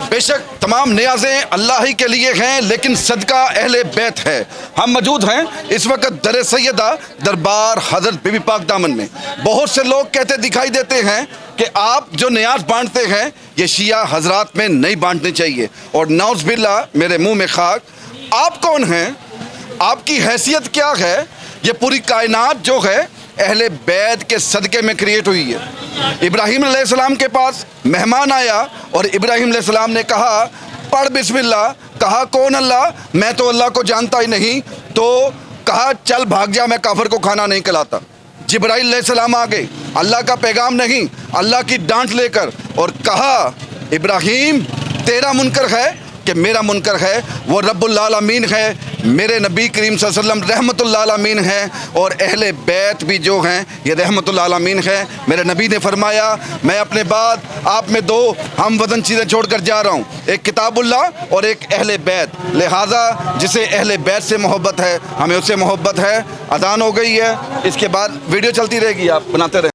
बेशक तमाम नियाज़ें अल्लाह ही के लिए हैं, लेकिन सदका अहले बैत है। हम मौजूद हैं इस वक्त दर सैयदा दरबार हज़रत बीबी पाक दामन में। बहुत से लोग कहते दिखाई देते हैं कि आप जो नियाज़ बांटते हैं ये शिया हजरात में नहीं बांटने चाहिए, और नौज़ बिल्ला मेरे मुंह में खाक। आप कौन हैं? आपकी हैसियत क्या है? ये पूरी कायनात जो है अहले बैत के सदक़े में क्रिएट हुई है। इब्राहीम अलैहिस्सलाम के पास मेहमान आया और इब्राहीम अलैहिस्सलाम ने कहा पढ़ बिस्मिल्लाह। कहा कौन अल्लाह? मैं तो अल्लाह को जानता ही नहीं। तो कहा चल भाग जा, मैं काफिर को खाना नहीं खिलाता। जिब्राइल अलैहिस्सलाम आ गए अल्लाह का पैगाम नहीं, अल्लाह की डांट लेकर, और कहा इब्राहीम तेरा मुनकर है कि मेरा मुनकर है? वो रब्बुल आलमीन है, मेरे नबी करीम सल्लल्लाहु अलैहि वसल्लम रहमतुल आलमीन हैं, और अहले बैत भी जो हैं ये रहमतुल आलमीन है। मेरे नबी ने फरमाया मैं अपने बाद आप में दो हम वज़न चीज़ें छोड़कर जा रहा हूँ, एक किताबुल्लाह और एक अहले बैत। लिहाजा जिसे अहले बैत से मोहब्बत है हमें उससे मोहब्बत है। अज़ान हो गई है, इसके बाद वीडियो चलती रहेगी, आप बनाते रहें।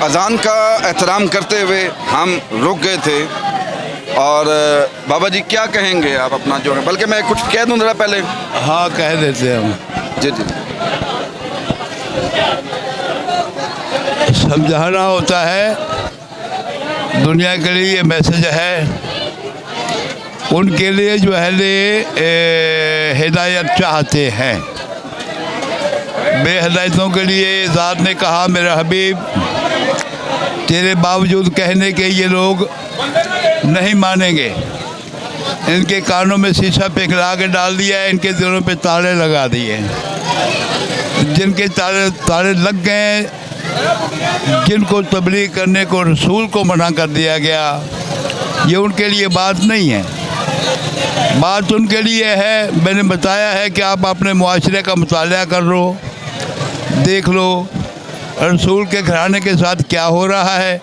अज़ान का एहतराम करते हुए हम रुक गए थे, और बाबा जी क्या कहेंगे आप अपना जो है? बल्कि मैं कुछ कह दूँ ज़रा पहले। हाँ कह देते हैं हम। जी जी। समझाना होता है, दुनिया के लिए ये मैसेज है, उनके लिए जो अहले हिदायत चाहते हैं। बेहदायतों के लिए ज़ात ने कहा मेरा हबीब तेरे बावजूद कहने के ये लोग नहीं मानेंगे, इनके कानों में शीशा पिघला के डाल दिया है, इनके दिलों पे ताले लगा दिए। जिनके ताले लग गए, जिनको तबलीग करने को रसूल को मना कर दिया गया, ये उनके लिए बात नहीं है। बात उनके लिए है, मैंने बताया है कि आप अपने मुआशरे का मुताला कर लो, देख लो रसूल के घराने के साथ क्या हो रहा है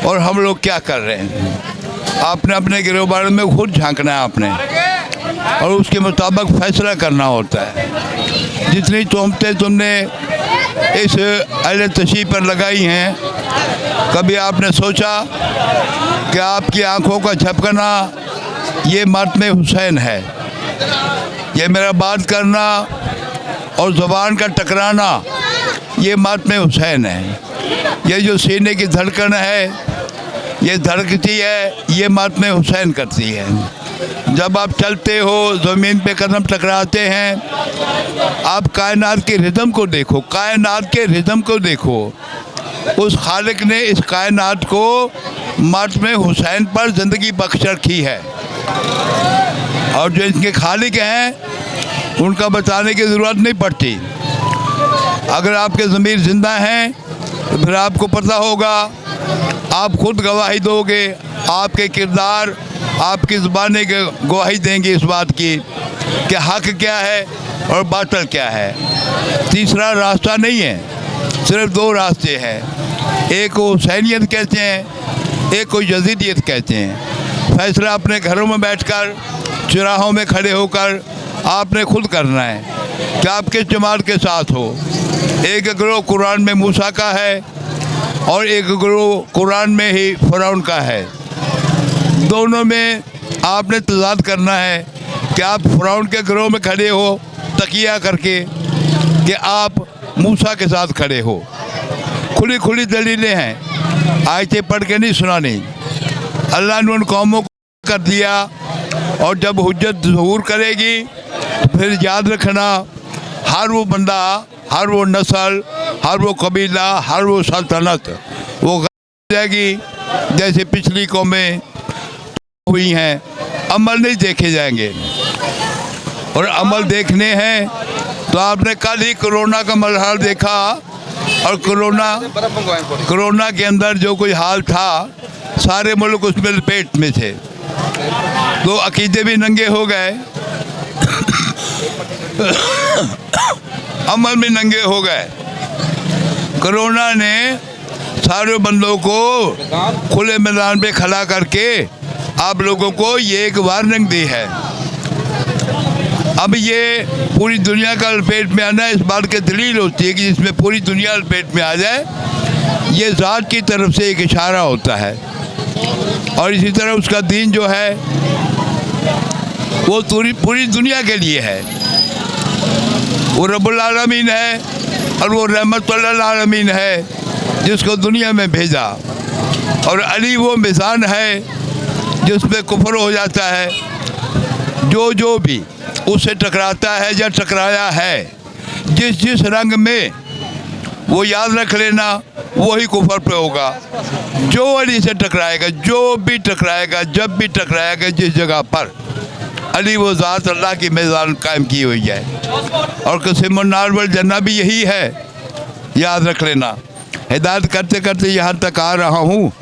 और हम लोग क्या कर रहे हैं। आपने अपने गिरोबार में खुद झांकना है आपने, और उसके मुताबिक फैसला करना होता है। जितनी तोहमतें तुमने इस अहले तशरीह पर लगाई हैं, कभी आपने सोचा कि आपकी आंखों का झपकना ये मातमे हुसैन है, ये मेरा बात करना और ज़ुबान का टकराना ये मातमे हुसैन है, ये जो सीने की धड़कन है ये धड़कती है, ये मातमे हुसैन करती है। जब आप चलते हो ज़मीन पे कदम टकराते हैं, आप कायनात के रिदम को देखो, कायनात के रिदम को देखो। उस खालिक ने इस कायनात को मातमे हुसैन पर ज़िंदगी बख्श रखी है, और जो इनके खालिक हैं उनका बताने की ज़रूरत नहीं पड़ती। अगर आपके ज़मीर ज़िंदा हैं तो फिर आपको पता होगा, आप खुद गवाही दोगे, आपके किरदार आपकी ज़ुबानें गवाही देंगी इस बात की कि हक़ क्या है और बातिल क्या है। तीसरा रास्ता नहीं है, सिर्फ दो रास्ते हैं, एक को हुसैनियत कहते हैं, एक को यजीदियत कहते हैं। फैसला अपने घरों में बैठकर, चौराहों में खड़े होकर आपने खुद करना है कि आप किस जमात के साथ हो। एक गिरोह कुरान में मूसा का है और एक गिरोह कुरान में ही फ़िरौन का है। दोनों में आपने तज़ाद करना है कि आप फ़िरौन के गिरोह में खड़े हो तकिया करके कि आप मूसा के साथ खड़े हो। खुली खुली दलीलें हैं, आयतें पढ़ के नहीं सुनानी। अल्लाह ने उन कौमों को कर दिया और जब हुज्जत ज़हूर करेगी तो फिर याद रखना, हर वो बंदा, हर वो नस्ल, हर वो कबीला, हर वो सल्तनत वो हो जाएगी जैसे पिछली कौमें हुई हैं। अमल नहीं देखे जाएंगे, और अमल देखने हैं तो आपने कल ही कोरोना का मरहल देखा, और कोरोना के अंदर जो कोई हाल था सारे मुल्क उसमें लपेट में थे, तो अकीदे भी नंगे हो गए, अमल में नंगे हो गए। कोरोना ने सारे बंदों को खुले मैदान पे खड़ा करके आप लोगों को ये एक वार्निंग दी है। अब ये पूरी दुनिया का लपेट में आना इस बात की दलील होती है कि जिसमें पूरी दुनिया लपेट में आ जाए, ये ज़ात की तरफ से एक इशारा होता है। और इसी तरह उसका दीन जो है वो पूरी दुनिया के लिए है। वो रब्बुल आलमीन है और वो रहमतुल आलमीन है जिसको दुनिया में भेजा, और अली वो मिज़ान है जिसमें कुफ्र हो जाता है। जो भी उससे टकराता है या टकराया है, जिस रंग में, वो याद रख लेना वही कुफ्र पे होगा। जो अली से टकराएगा, जो भी टकराएगा, जब भी टकराएगा, जिस जगह पर, अली वो ज़ात अल्लाह की मेज़ान कायम की हुई है। और क़स्मुन नार वल जन्नह भी यही है, याद रख लेना। हिदायत करते करते यहाँ तक आ रहा हूँ,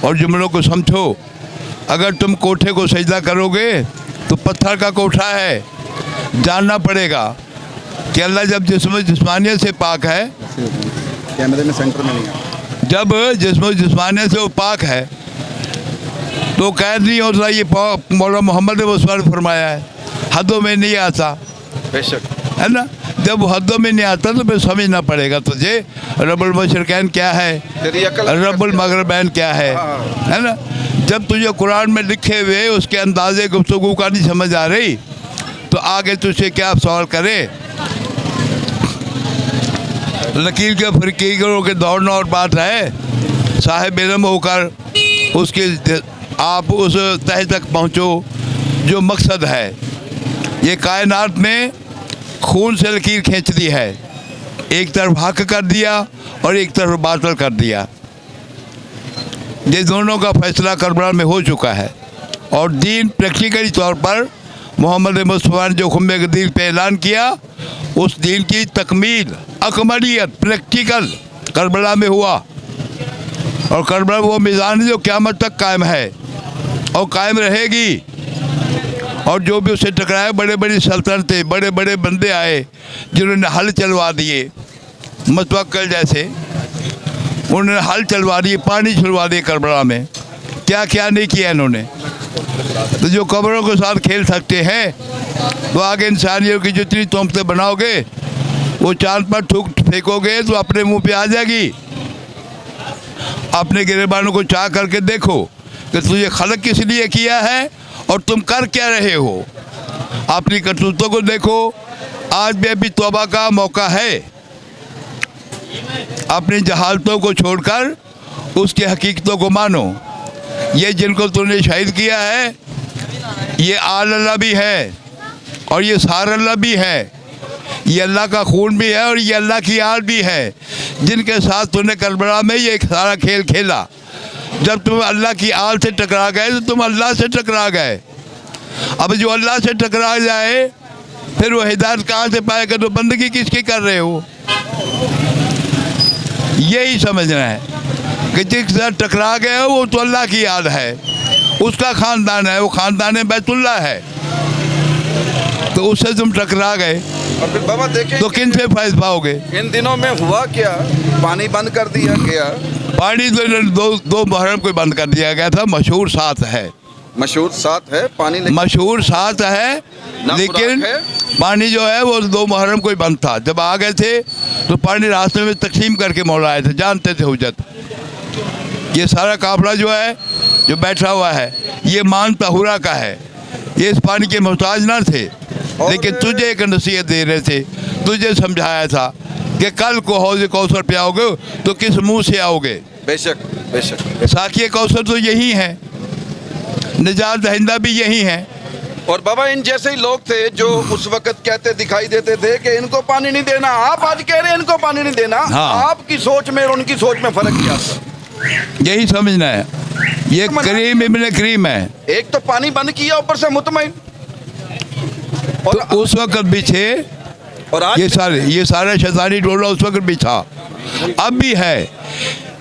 और जुमलों को समझो। अगर तुम कोठे को सजदा करोगे तो पत्थर का कोठा है, जानना पड़ेगा कि अल्लाह जब जिस्मानियत से पाक है, कैमरे में सेंटर में नहीं है, जब जिस्मानियत से वो पाक है तो कैद नहीं होता। ये मौला मोहम्मद ने उस पर फरमाया है, हदों में नहीं आता, बेशक, है ना। जब वो हदों में नहीं आता तो फिर समझना पड़ेगा तुझे रब्बुल मशरिकैन क्या है, रब्बुल मगरिबैन क्या है ना। जब तुझे कुरान में लिखे हुए उसके अंदाज़े गुफ्तगू का नहीं समझ आ रही तो आगे तुझसे क्या सवाल करे। लकीर के फकीरों के दौड़ना और बात है, साहिब इल्म होकर उसके आप उस तह तक पहुँचो जो मकसद है। ये कायनात में खून से लकीर खींच दी है, एक तरफ हक कर दिया और एक तरफ बातिल कर दिया। ये दोनों का फैसला करबला में हो चुका है, और दीन प्रैक्टिकली तौर पर मोहम्मद मुस्तफ़ा ने जो खुम्बे गदीर पे ऐलान किया, उस दीन की तकमील, अकमलियत प्रैक्टिकल करबला में हुआ। और करबला वो मिज़ान है जो क़यामत तक कायम है और कायम रहेगी। और जो भी उससे टकराए, बड़े बड़ी सल्तनतें, बड़े बड़े बंदे आए जिन्होंने हल चलवा दिए, मुतवक्किल जैसे, उन्होंने हल चलवा दिए, पानी चलवा दिए करबला में। क्या क्या नहीं किया इन्होंने। तो जो कब्रों के साथ खेल सकते हैं तो आगे इंसानियों की जितनी तोमतें बनाओगे, वो चांद पर थूक फेंकोगे तो अपने मुंह पे आ जाएगी। अपने गिरबानों को चाह करके देखो कि तुझे खलक किस लिए किया है और तुम कर क्या रहे हो। अपनी करतूतों को देखो। आज भी अभी तौबा का मौका है। अपनी जहालतों को छोड़कर उसकी हकीकतों को मानो। ये जिनको तूने शहीद किया है, ये आल अल्लाह भी है और ये सार अल्लाह भी है। ये अल्लाह का खून भी है और ये अल्लाह की आल भी है, जिनके साथ तूने करबला में ये सारा खेल खेला। जब तुम अल्लाह की आल से टकरा गए तो तुम अल्लाह से टकरा गए। अब जो अल्लाह से टकरा जाए फिर वो हिदायत कहाँ से पाएगा? तो बंदगी किसकी कर रहे हो? यही समझना है कि जिस साथ टकरा गए हो वो तो अल्लाह की याद है, उसका ख़ानदान है, वो ख़ानदान बैतुल्लाह है। तो उससे तुम टकरा गए और फिर बाबा देखें तो किन से फैज़ पाओगे? इन दिनों में हुआ क्या, पानी बंद कर दिया गया। पानी दो मुहर्रम को बंद कर दिया गया था। मशहूर साथ है मशहूर साथ है पानी, लेकिन मशहूर साथ है, ना लेकिन खुराक है। पानी जो है वो 2 मुहर्रम को ही बंद था। जब आ गए थे तो पानी रास्ते में तकसीम करके मौला आए थे, जानते थे हुज्जत। ये सारा काफिला जो है जो बैठा हुआ है ये मान तहुरा का है, ये इस पानी के मोहताज ना थे, लेकिन तुझे एक नसीहत दे रहे थे, तुझे समझाया था कि कल को हौज़ कौसर पे आओगे तो किस मुंह से आओगे। बेशक बेशक। साकी कौसर तो यही है, निजात दहिंदा भी यही है। और बाबा इन जैसे ही लोग थे जो उस वक्त कहते दिखाई देते थे कि इनको पानी नहीं देना, आप आज कह रहे हैं इनको पानी नहीं देना। हाँ। आपकी सोच में और उनकी सोच में फर्क क्या था? यही समझना है, ये करीम इब्ने करीम है। एक तो पानी बंद किया, ऊपर से मुतमईन, और तो उस वक्त भी थे, और आज ये सारा शैतानी टोला उस वक्त भी था, अब भी है।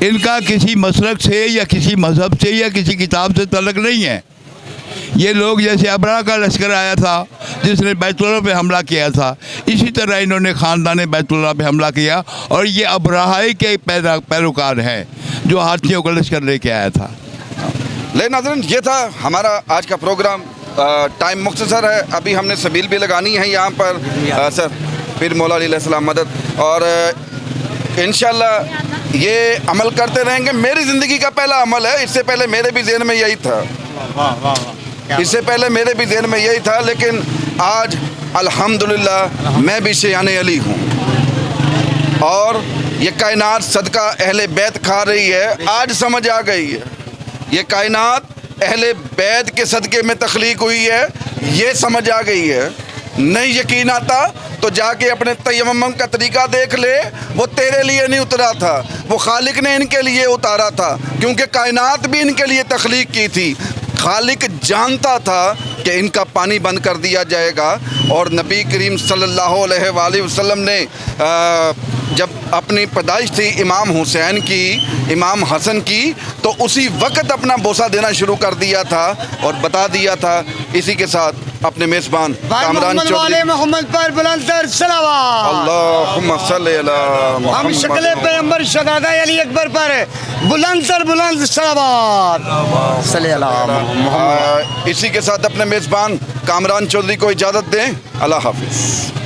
इनका किसी मसलक से या किसी मजहब से या किसी किताब से तल्लुक़ नहीं है। ये लोग जैसे अबरा का लश्कर आया था जिसने बैतुल्लाह पे हमला किया था, इसी तरह इन्होंने ख़ानदान बैतुल्लाह पे हमला किया, और ये अबराहाई के पैरोकार हैं जो हाथियों का लश्कर लेके आया था। ले नाज़रीन, ये था हमारा आज का प्रोग्राम। टाइम मुख्तसर है, अभी हमने सबील भी लगानी है यहाँ पर। सर फिर मौला अलैहिस्सलाम मदद, और इंशाल्लाह ये अमल करते रहेंगे। मेरी ज़िंदगी का पहला अमल है, इससे पहले मेरे भी ज़हन में यही था, इससे पहले मेरे भी ज़हन में यही था, लेकिन आज अल्हम्दुलिल्लाह मैं भी शयाने अली हूँ, और ये कायनात सदका अहले बैत खा रही है। आज समझ आ गई है, ये कायनात अहले बैत के सदक़े में तख्लीक हुई है, ये समझ आ गई है। नहीं यकीन आता तो जाके अपने तयम्मुम का तरीका देख ले, वो तेरे लिए नहीं उतरा था, वो खालिक ने इनके लिए उतारा था, क्योंकि कायनात भी इनके लिए तख्लीक की थी। खालिक जानता था कि इनका पानी बंद कर दिया जाएगा, और नबी करीम सल्लल्लाहु अलैहि वसल्लम ने जब अपनी पैदाइश थी इमाम हुसैन की, इमाम हसन की, तो उसी वक्त अपना बोसा देना शुरू कर दिया था और बता दिया था। इसी के साथ अपने मेज़बान कामरान चौधरी, मोहम्मद पर बुलंदतर सलावत, अल्लाहुम्मा सल्ली अला हम शक्ल पैगंबर शहदादा अली अकबर पर बुलंद सलावत सल्ली अला मोहम्मद। इसी के साथ अपने मेज़बान कामरान चौधरी को इजाज़त दें। अल्लाह हाफिज़।